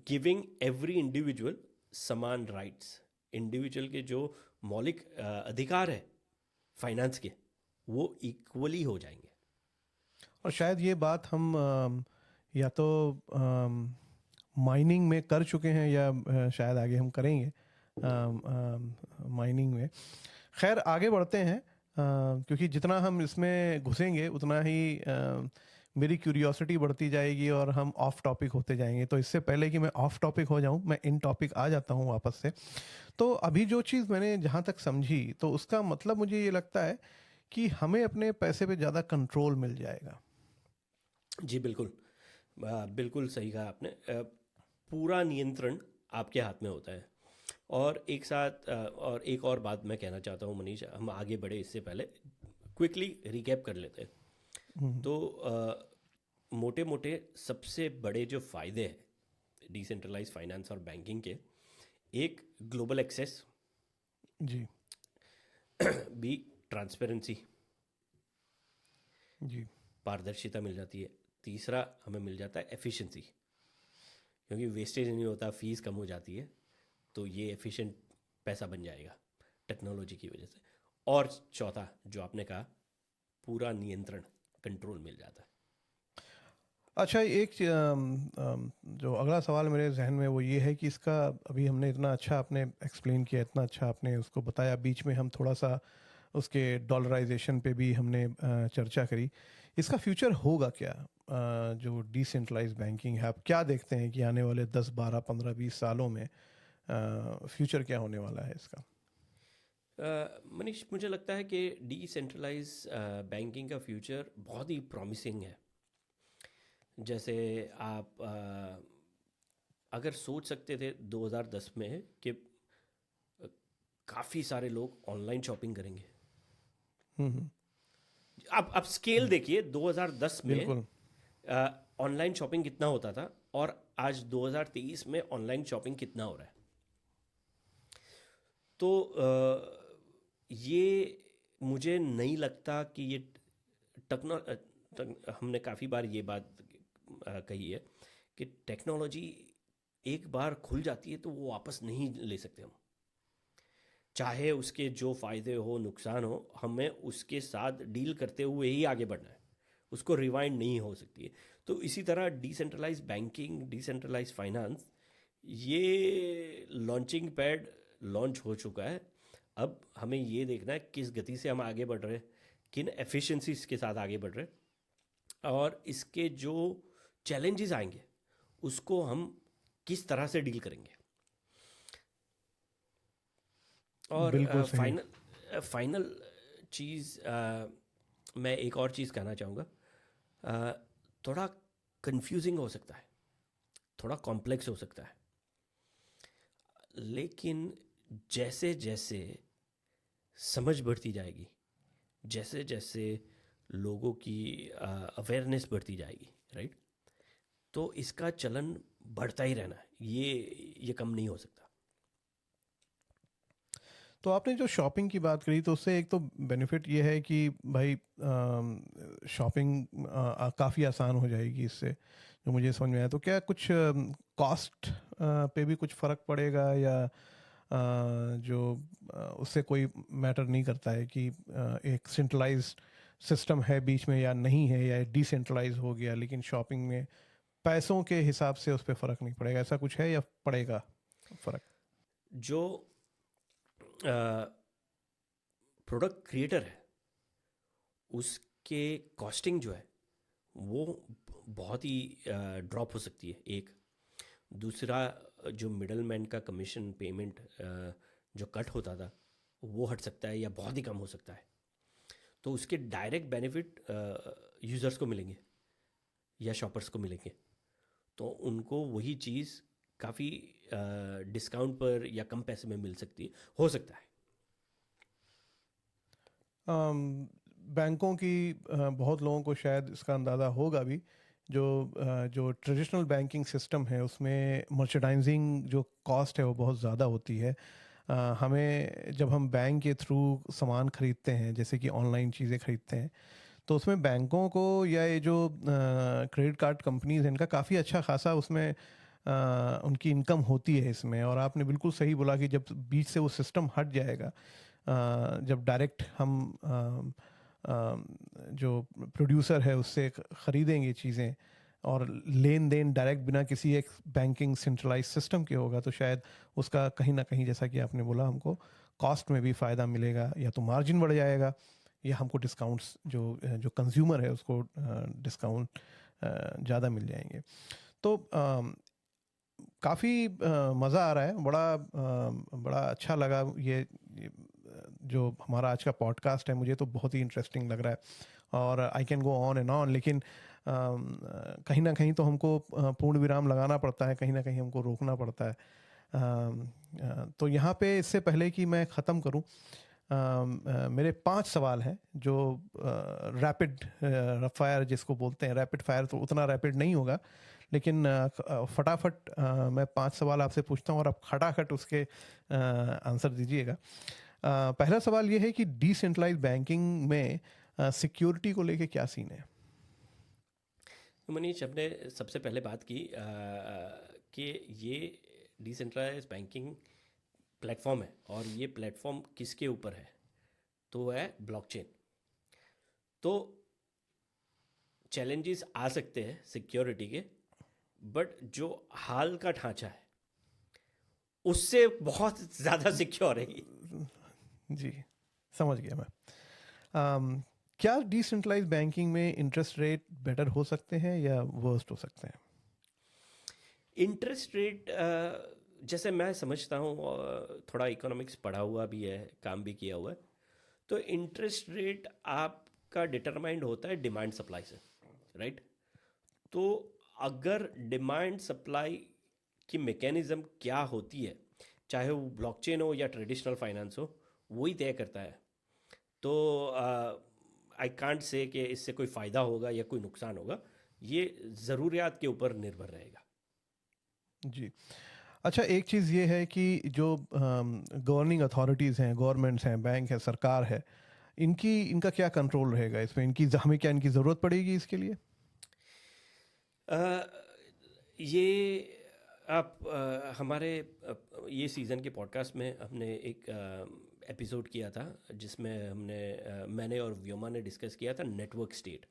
giving every individual समान राइट्स। इंडिविजुअल के जो मौलिक अधिकार है फाइनेंस के, वो इक्वली हो जाएंगे। और शायद ये बात हम या तो माइनिंग में कर चुके हैं या शायद आगे हम करेंगे माइनिंग में। खैर आगे बढ़ते हैं, क्योंकि जितना हम इसमें घुसेंगे उतना ही मेरी क्यूरियोसिटी बढ़ती जाएगी और हम ऑफ टॉपिक होते जाएंगे। तो इससे पहले कि मैं ऑफ टॉपिक हो जाऊं, मैं इन टॉपिक आ जाता हूं वापस से। तो अभी जो चीज़ मैंने जहां तक समझी, तो उसका मतलब मुझे ये लगता है कि हमें अपने पैसे पे ज़्यादा कंट्रोल मिल जाएगा। जी बिल्कुल, बिल्कुल सही कहा आपने। पूरा नियंत्रण आपके हाथ में होता है। और एक साथ और एक और बात मैं कहना चाहता हूँ मनीष, हम आगे बढ़े इससे पहले क्विकली रिकैप कर लेते हैं। तो मोटे मोटे सबसे बड़े जो फ़ायदे हैं डिसेंट्रलाइज फाइनेंस और बैंकिंग के, एक ग्लोबल एक्सेस, जी बी ट्रांसपेरेंसी, जी पारदर्शिता मिल जाती है। तीसरा हमें मिल जाता है एफिशिएंसी, क्योंकि वेस्टेज नहीं होता, फीस कम हो जाती है, तो ये एफिशिएंट पैसा बन जाएगा टेक्नोलॉजी की वजह से। और चौथा जो आपने कहा, पूरा नियंत्रण, कंट्रोल मिल जाता है। अच्छा, जो अगला सवाल मेरे जहन में वो ये है कि इसका अभी हमने इतना अच्छा आपने एक्सप्लेन किया, इतना अच्छा आपने उसको बताया, बीच में हम थोड़ा सा उसके डॉलराइजेशन पे भी हमने चर्चा करी। इसका फ्यूचर होगा क्या? जो डिसेंट्रलाइज बैंकिंग है, आप क्या देखते हैं कि आने वाले 10 12 15 20 सालों में फ्यूचर क्या होने वाला है इसका? मनीष, मुझे लगता है कि डिसेंट्रलाइज बैंकिंग का फ्यूचर बहुत ही प्रॉमिसिंग है। जैसे आप अगर सोच सकते थे 2010 में कि काफ़ी सारे लोग ऑनलाइन शॉपिंग करेंगे। हम्म। आप स्केल देखिए 2010 में बिल्कुल। ऑनलाइन शॉपिंग कितना होता था और आज 2023 में ऑनलाइन शॉपिंग कितना हो रहा है। तो ये मुझे नहीं लगता कि ये हमने काफ़ी बार ये बात कही है कि टेक्नोलॉजी एक बार खुल जाती है तो वो वापस नहीं ले सकते हम। चाहे उसके जो फ़ायदे हो नुकसान हो, हमें उसके साथ डील करते हुए ही आगे बढ़ना है, उसको रिवाइंड नहीं हो सकती है। तो इसी तरह डिसेंट्रलाइज बैंकिंग, डिसेंट्रलाइज फाइनेंस, ये लॉन्चिंग पैड लॉन्च हो चुका है। अब हमें ये देखना है किस गति से हम आगे बढ़ रहे हैं, किन एफिशिएंसीज के साथ आगे बढ़ रहे हैं, और इसके जो चैलेंजेस आएंगे उसको हम किस तरह से डील करेंगे। और बिल्कुल सही। फाइनल फाइनल चीज़, मैं एक और चीज़ कहना चाहूँगा। थोड़ा कंफ्यूजिंग हो सकता है, थोड़ा कॉम्प्लेक्स हो सकता है, लेकिन जैसे जैसे समझ बढ़ती जाएगी, जैसे जैसे लोगों की अवेयरनेस बढ़ती जाएगी, राइट, तो इसका चलन बढ़ता ही रहना है, ये कम नहीं हो सकता। तो आपने जो शॉपिंग की बात करी, तो उससे एक तो बेनिफिट ये है कि भाई शॉपिंग काफ़ी आसान हो जाएगी इससे, जो मुझे समझ में आया। तो क्या कुछ कॉस्ट पे भी कुछ फ़र्क पड़ेगा, या जो उससे कोई मैटर नहीं करता है कि एक सेंट्रलाइज्ड सिस्टम है बीच में या नहीं है, या डिसेंट्रलाइज हो गया, लेकिन शॉपिंग में पैसों के हिसाब से उस पर फ़र्क नहीं पड़ेगा, ऐसा कुछ है या पड़ेगा फ़र्क? जो प्रोडक्ट क्रिएटर है उसके कॉस्टिंग जो है वो बहुत ही ड्रॉप हो सकती है, एक। दूसरा, जो मिडल मैन का कमीशन पेमेंट जो कट होता था वो हट सकता है या बहुत ही कम हो सकता है। तो उसके डायरेक्ट बेनिफिट यूज़र्स को मिलेंगे या शॉपर्स को मिलेंगे, तो उनको वही चीज़ काफ़ी डिस्काउंट पर या कम पैसे में मिल सकती है, हो सकता है। बैंकों की बहुत लोगों को शायद इसका अंदाज़ा होगा भी, जो ट्रेडिशनल बैंकिंग सिस्टम है उसमें मर्चेंडाइजिंग जो कॉस्ट है वो बहुत ज़्यादा होती है। हमें जब हम बैंक के थ्रू सामान खरीदते हैं, जैसे कि ऑनलाइन चीज़ें खरीदते हैं, तो उसमें बैंकों को या ये जो क्रेडिट कार्ड कंपनीज हैं, इनका काफ़ी अच्छा खासा उसमें उनकी इनकम होती है इसमें। और आपने बिल्कुल सही बोला कि जब बीच से वो सिस्टम हट जाएगा, जब डायरेक्ट हम जो प्रोड्यूसर है उससे ख़रीदेंगे चीज़ें, और लेन देन डायरेक्ट बिना किसी एक बैंकिंग सेंट्रलाइज सिस्टम के होगा, तो शायद उसका कहीं ना कहीं, जैसा कि आपने बोला, हमको कॉस्ट में भी फ़ायदा मिलेगा, या तो मार्जिन बढ़ जाएगा, या हमको डिस्काउंट्स, जो जो कंज्यूमर है उसको डिस्काउंट ज़्यादा मिल जाएंगे। तो काफ़ी मज़ा आ रहा है, बड़ा अच्छा लगा ये जो हमारा आज का पॉडकास्ट है, मुझे तो बहुत ही इंटरेस्टिंग लग रहा है, और I can go on and on, लेकिन कहीं ना कहीं तो हमको पूर्ण विराम लगाना पड़ता है, कहीं ना कहीं हमको रोकना पड़ता है। तो यहाँ पे, इससे पहले कि मैं ख़त्म करूँ, मेरे 5 सवाल हैं जो रैपिड फायर जिसको बोलते हैं। रैपिड फायर तो उतना रैपिड नहीं होगा, लेकिन फटाफट मैं 5 सवाल आपसे पूछता हूँ और आप खटाखट उसके आंसर दीजिएगा। पहला सवाल ये है कि डिसेंट्रलाइज बैंकिंग में सिक्योरिटी को लेके क्या सीन है? तो मनीष, हमने सबसे पहले बात की कि ये डिसेंट्रलाइज बैंकिंग प्लेटफॉर्म है, और ये प्लेटफॉर्म किसके ऊपर है, तो है ब्लॉकचेन। तो चैलेंजेस आ सकते हैं सिक्योरिटी के, बट जो हाल का ढांचा है उससे बहुत ज़्यादा सिक्योर है ये। जी, समझ गया मैं। क्या डिसेंट्रलाइज बैंकिंग में इंटरेस्ट रेट बेटर हो सकते हैं या वर्स्ट हो सकते हैं? इंटरेस्ट रेट, जैसे मैं समझता हूँ, थोड़ा इकोनॉमिक्स पढ़ा हुआ भी है, काम भी किया हुआ है, तो इंटरेस्ट रेट आपका डिटरमाइंड होता है डिमांड सप्लाई से, राइट? तो अगर डिमांड सप्लाई की मैकेनिज्म क्या होती है, चाहे वो ब्लॉकचेन हो या ट्रेडिशनल फाइनेंस हो, वही तय करता है। तो आई कांट से कि इससे कोई फ़ायदा होगा या कोई नुकसान होगा, ये ज़रूरियात के ऊपर निर्भर रहेगा। जी। अच्छा, एक चीज़ ये है कि जो गवर्निंग अथॉरिटीज़ हैं, गवर्नमेंट्स हैं, बैंक है, सरकार है, इनका क्या कंट्रोल रहेगा इसमें? हमें क्या इनकी ज़रूरत पड़ेगी इसके लिए? ये आप हमारे ये सीज़न के पॉडकास्ट में हमने एक एपिसोड किया था जिसमें मैंने और व्योमा ने डिस्कस किया था नेटवर्क स्टेट।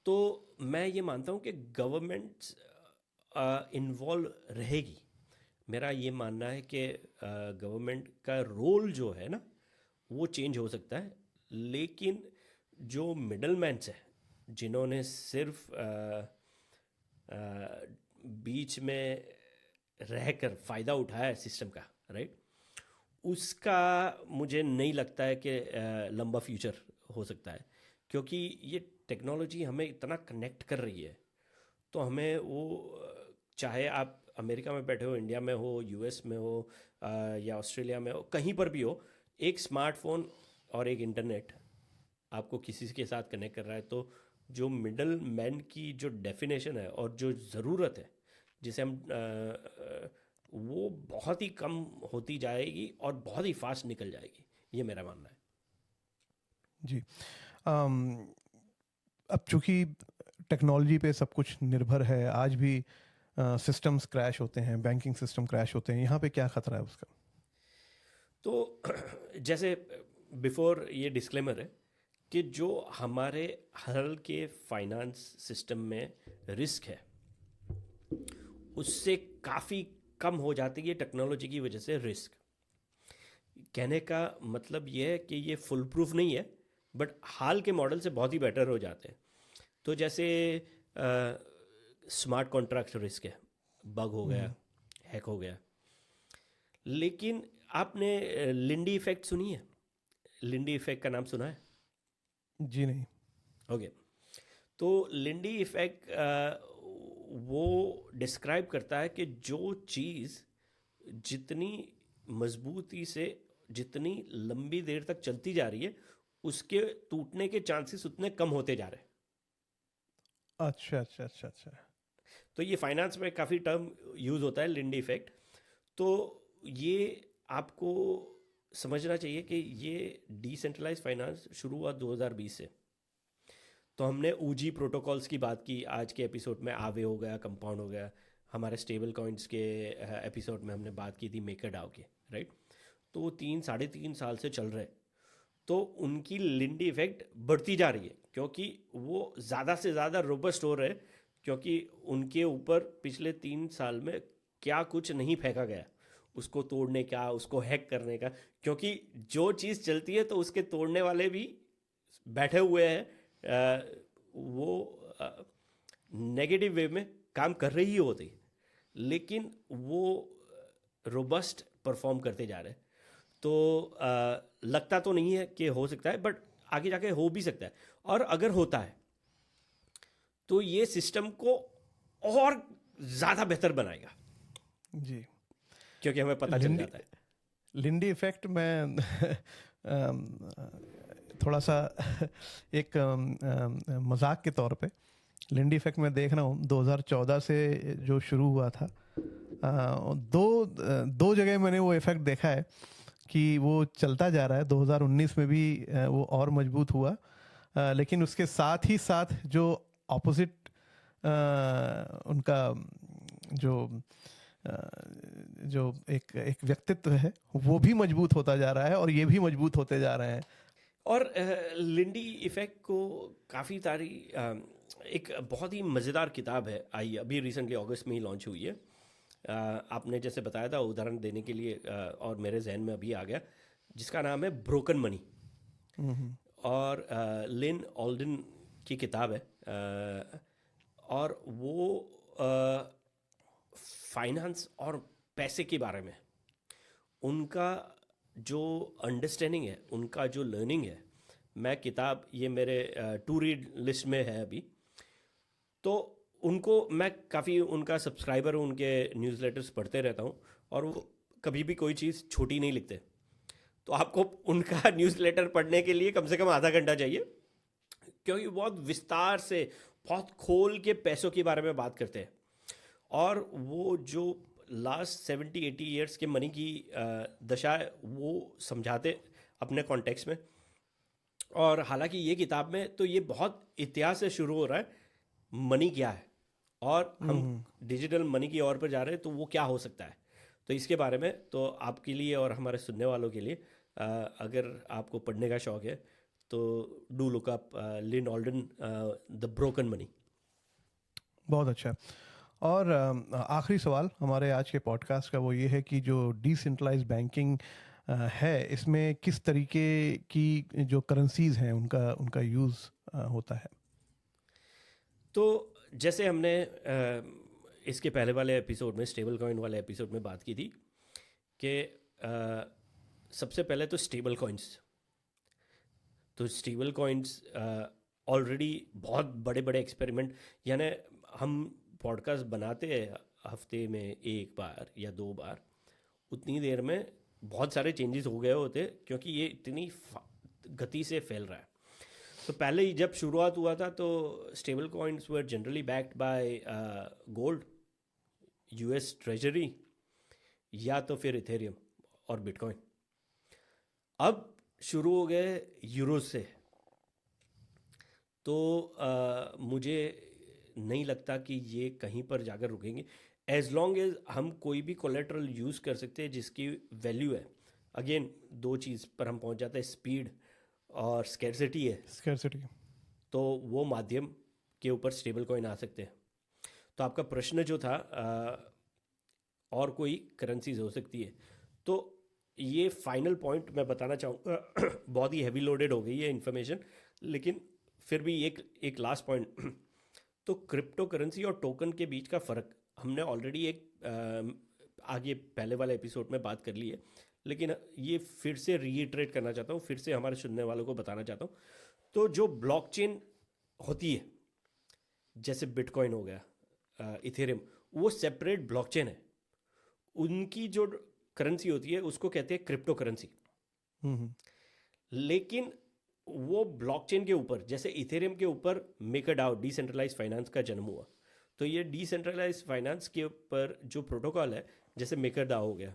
तो मैं ये मानता हूँ कि गवर्नमेंट इन्वॉल्व रहेगी। मेरा ये मानना है कि गवर्नमेंट का रोल जो है ना वो चेंज हो सकता है, लेकिन जो मिडलमैन्स हैं जिन्होंने सिर्फ बीच में रहकर फ़ायदा उठाया है सिस्टम का, राइट, उसका मुझे नहीं लगता है कि लंबा फ्यूचर हो सकता है, क्योंकि ये टेक्नोलॉजी हमें इतना कनेक्ट कर रही है। तो हमें वो, चाहे आप अमेरिका में बैठे हो, इंडिया में हो, यूएस में हो, या ऑस्ट्रेलिया में हो, कहीं पर भी हो, एक स्मार्टफोन और एक इंटरनेट आपको किसी के साथ कनेक्ट कर रहा है। तो जो मिडल मैन की जो डेफिनेशन है और जो ज़रूरत है जिसे हम वो बहुत ही कम होती जाएगी और बहुत ही फास्ट निकल जाएगी, ये मेरा मानना है। जी। अब चूंकि टेक्नोलॉजी पे सब कुछ निर्भर है, आज भी सिस्टम्स क्रैश होते हैं, बैंकिंग सिस्टम क्रैश होते हैं, यहाँ पे क्या खतरा है उसका? तो जैसे बिफोर ये डिस्क्लेमर है कि जो हमारे हाल के फाइनेंस सिस्टम में रिस्क है उससे काफ़ी कम हो जाती है टेक्नोलॉजी की वजह से रिस्क। कहने का मतलब ये है कि ये फुल प्रूफ नहीं है, बट हाल के मॉडल से बहुत ही बेटर हो जाते हैं। तो जैसे स्मार्ट कॉन्ट्रैक्ट रिस्क है, बग हो गया, हैक हो गया। लेकिन आपने लिंडी इफेक्ट सुनी है? लिंडी इफेक्ट का नाम सुना है? जी नहीं। ओके। तो लिंडी इफेक्ट वो डिस्क्राइब करता है कि जो चीज़ जितनी मजबूती से जितनी लंबी देर तक चलती जा रही है उसके टूटने के चांसेस उतने कम होते जा रहे हैं। अच्छा अच्छा अच्छा अच्छा। तो ये फाइनेंस में काफ़ी टर्म यूज़ होता है, लिंडी इफेक्ट। तो ये आपको समझना चाहिए कि ये डिसेंट्रलाइज फाइनेंस शुरू हुआ 2020 से। तो हमने ऊजी प्रोटोकॉल्स की बात की आज के एपिसोड में, आवे हो गया, कंपाउंड हो गया, हमारे स्टेबल कॉइन्स के एपिसोड में हमने बात की थी मेकर डाओ की, राइट। तो वो 3-3.5 साल से चल रहे हैं। तो उनकी लिंडी इफेक्ट बढ़ती जा रही है क्योंकि वो ज़्यादा से ज़्यादा रोबस्ट हो रहे हैं, क्योंकि उनके ऊपर पिछले 3 साल में क्या कुछ नहीं फेंका गया उसको तोड़ने का, उसको हैक करने का। क्योंकि जो चीज़ चलती है तो उसके तोड़ने वाले भी बैठे हुए हैं, वो नेगेटिव वे में काम कर रही ही होती, लेकिन वो रोबस्ट परफॉर्म करते जा रहे हैं। तो लगता तो नहीं है कि हो सकता है, बट आगे जाके हो भी सकता है। और अगर होता है तो ये सिस्टम को और ज़्यादा बेहतर बनाएगा जी, क्योंकि हमें पता चल जाता है। लिंडी इफेक्ट में थोड़ा सा एक मजाक के तौर पे लिंडी इफेक्ट में देख रहा हूँ 2014 से जो शुरू हुआ था, दो जगह मैंने वो इफेक्ट देखा है कि वो चलता जा रहा है। 2019 में भी वो और मजबूत हुआ, लेकिन उसके साथ ही साथ जो ऑपोजिट उनका जो एक व्यक्तित्व है वो भी मजबूत होता जा रहा है और ये भी मजबूत होते जा रहे हैं। और लिंडी इफ़ेक्ट को काफ़ी सारी एक बहुत ही मज़ेदार किताब है, आई अभी रिसेंटली अगस्त में ही लॉन्च हुई है। आपने जैसे बताया था उदाहरण देने के लिए, और मेरे जहन में अभी आ गया, जिसका नाम है ब्रोकन मनी। और लिन ऑल्डन की किताब है, और वो फाइनेंस और पैसे के बारे में उनका जो अंडरस्टैंडिंग है, उनका जो लर्निंग है। मैं किताब ये मेरे टू रीड लिस्ट में है अभी, तो उनको मैं काफ़ी उनका सब्सक्राइबर हूँ, उनके न्यूज़लेटर्स पढ़ते रहता हूँ, और वो कभी भी कोई चीज़ छोटी नहीं लिखते। तो आपको उनका न्यूज़लेटर पढ़ने के लिए कम से कम आधा घंटा चाहिए, क्योंकि बहुत विस्तार से, बहुत खोल के पैसों के बारे में बात करते हैं। और वो जो लास्ट 70-80 ईयर्स के मनी की दशा है वो समझाते अपने कॉन्टेक्स्ट में। और हालांकि ये किताब में तो ये बहुत इतिहास से शुरू हो रहा है, मनी क्या है और हम डिजिटल मनी की ओर पर जा रहे हैं, तो वो क्या हो सकता है। तो इसके बारे में तो आपके लिए और हमारे सुनने वालों के लिए, अगर आपको पढ़ने का शौक है तो do look up Lyn Alden the Broken Money. बहुत अच्छा। और आखिरी सवाल हमारे आज के पॉडकास्ट का वो ये है कि जो डिसेंट्रलाइज बैंकिंग है, इसमें किस तरीके की जो करेंसीज हैं उनका उनका यूज़ होता है? तो जैसे हमने इसके पहले वाले एपिसोड में, स्टेबल कॉइन वाले एपिसोड में बात की थी कि सबसे पहले तो स्टेबल कॉइन्स, तो स्टेबल कॉइन्स ऑलरेडी बहुत बड़े बड़े एक्सपेरिमेंट, यानी हम पॉडकास्ट बनाते हैं हफ्ते में एक बार या दो बार, उतनी देर में बहुत सारे चेंजेस हो गए होते, क्योंकि ये इतनी गति से फैल रहा है। तो पहले ही जब शुरुआत हुआ था तो stable coins were generally backed by gold, US treasury, या तो फिर इथेरियम और बिटकॉइन। अब शुरू हो गए यूरो से। तो मुझे नहीं लगता कि ये कहीं पर जाकर रुकेंगे, एज लॉन्ग एज हम कोई भी कोलेट्रल यूज़ कर सकते हैं जिसकी वैल्यू है। अगेन दो चीज़ पर हम पहुंच जाते हैं, स्पीड और स्कैरसिटी है। स्कैरसिटी। तो वो माध्यम के ऊपर स्टेबल कॉइन आ सकते हैं। तो आपका प्रश्न जो था, और कोई करेंसीज हो सकती है, तो ये फाइनल पॉइंट मैं बताना चाहूँगा। बहुत ही हैवी लोडेड हो गई है इन्फॉर्मेशन, लेकिन फिर भी एक लास्ट पॉइंट। तो क्रिप्टो करेंसी और टोकन के बीच का फ़र्क हमने ऑलरेडी एक आगे पहले वाले एपिसोड में बात कर ली है, लेकिन ये फिर से रीइटरेट करना चाहता हूँ, फिर से हमारे सुनने वालों को बताना चाहता हूँ। तो जो ब्लॉकचेन होती है, जैसे बिटकॉइन हो गया, इथेरियम, वो सेपरेट ब्लॉकचेन है। उनकी जो करेंसी होती है उसको कहते हैं क्रिप्टो करेंसी। लेकिन वो ब्लॉकचेन के ऊपर, जैसे इथेरियम के ऊपर मेकरडाओ डिसेंट्रलाइज फाइनेंस का जन्म हुआ, तो ये डिसेंट्रलाइज फाइनेंस के ऊपर जो प्रोटोकॉल है, जैसे मेकरडाओ हो गया,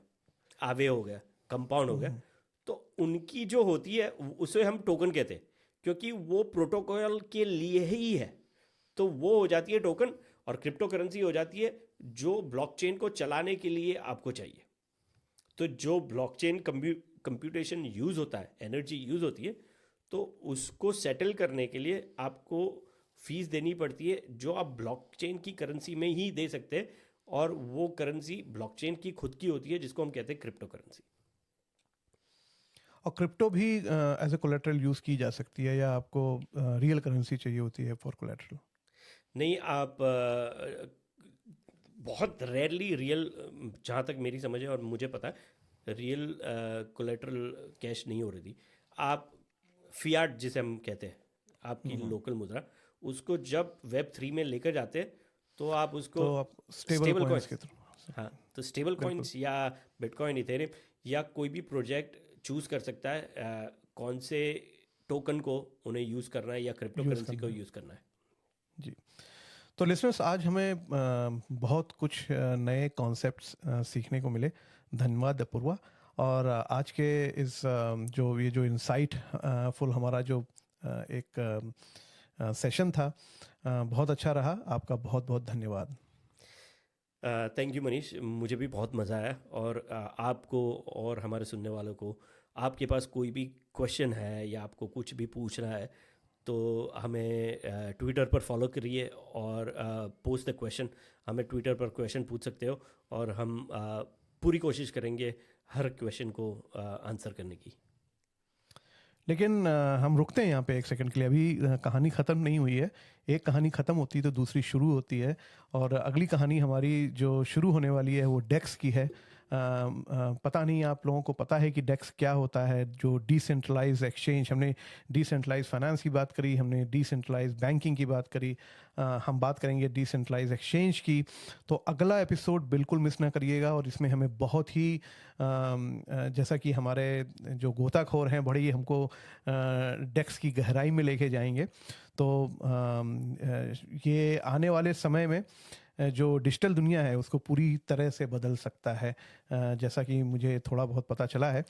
आवे हो गया, कंपाउंड हो गया, तो उनकी जो होती है उसे हम टोकन कहते हैं, क्योंकि वो प्रोटोकॉल के लिए ही है। तो वो हो जाती है टोकन, और क्रिप्टो करेंसी हो जाती है जो ब्लॉकचेन को चलाने के लिए आपको चाहिए। तो जो ब्लॉकचेन कंप्यूटेशन यूज़ होता है, एनर्जी यूज़ होती है, तो उसको सेटल करने के लिए आपको फीस देनी पड़ती है, जो आप ब्लॉकचेन की करेंसी में ही दे सकते हैं, और वो करेंसी ब्लॉकचेन की खुद की होती है, जिसको हम कहते हैं क्रिप्टो करेंसी। और क्रिप्टो भी एज ए कोलेट्रल यूज़ की जा सकती है, या आपको रियल करेंसी चाहिए होती है फॉर कोलेट्रल? नहीं, आप बहुत रेयरली रियल, जहाँ तक मेरी समझ है और मुझे पता है, रियल कोलेट्रल कैश नहीं हो रही थी। आप फियाट जिसे हम कहते हैं, आपकी लोकल मुद्रा, उसको जब Web3 में लेकर जाते हैं तो आप उसको तो आप स्टेबल कॉइन्स के थ्रू। हाँ, तो स्टेबल कॉइन्स या बिटकॉइन, इथेरियम या कोई भी प्रोजेक्ट चूज़ कर सकता है कौन से टोकन को उन्हें यूज़ करना है या क्रिप्टो करेंसी को यूज़ करना है। जी। तो लिसनर्स, आज हमें बहुत कुछ नए कॉन्सेप्ट्स सीखने को मिले। धन्यवाद अपूर्वा। और आज के इस ये जो इंसाइट फुल हमारा जो एक सेशन था, बहुत अच्छा रहा। आपका बहुत बहुत धन्यवाद। थैंक यू मनीष, मुझे भी बहुत मज़ा आया। और आपको और हमारे सुनने वालों को, आपके पास कोई भी क्वेश्चन है या आपको कुछ भी पूछना है तो हमें ट्विटर पर फॉलो करिए और पोस्ट द क्वेश्चन। हमें ट्विटर पर क्वेश्चन पूछ सकते हो और हम पूरी कोशिश करेंगे हर क्वेश्चन को आंसर करने की। लेकिन हम रुकते हैं यहाँ पे एक सेकंड के लिए। अभी कहानी ख़त्म नहीं हुई है। एक कहानी ख़त्म होती है तो दूसरी शुरू होती है, और अगली कहानी हमारी जो शुरू होने वाली है वो डेक्स की है। पता नहीं आप लोगों को पता है कि डेक्स क्या होता है? जो डिसेंट्रलाइज एक्सचेंज, हमने डिसेंट्रलाइज फाइनेंस की बात करी, हमने डिसेंट्रलाइज बैंकिंग की बात करी, हम बात करेंगे डिसेंट्रलाइज एक्सचेंज की। तो अगला एपिसोड बिल्कुल मिस ना करिएगा, और इसमें हमें बहुत ही जैसा कि हमारे जो गोताखोर हैं बड़ी हमको डेक्स की गहराई में लेके जाएंगे। तो ये आने वाले समय में जो डिजिटल दुनिया है उसको पूरी तरह से बदल सकता है, जैसा कि मुझे थोड़ा बहुत पता चला है।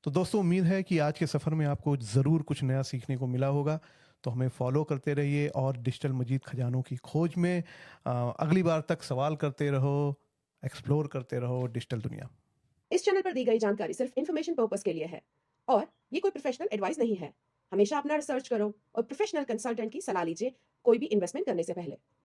तो दोस्तों, उम्मीद है कि आज के सफ़र में आपको ज़रूर कुछ नया सीखने को मिला होगा। तो हमें फॉलो करते रहिए और डिजिटल मजीद खजानों की खोज में अगली बार तक सवाल करते रहो, एक्सप्लोर करते रहो डिजिटल दुनिया। इस चैनल पर दी गई जानकारी सिर्फ इन्फॉर्मेशन पर्पस के लिए है और ये कोई प्रोफेशनल एडवाइस नहीं है। हमेशा अपना रिसर्च करो और प्रोफेशनल कंसल्टेंट की सलाह लीजिए कोई भी इन्वेस्टमेंट करने से पहले।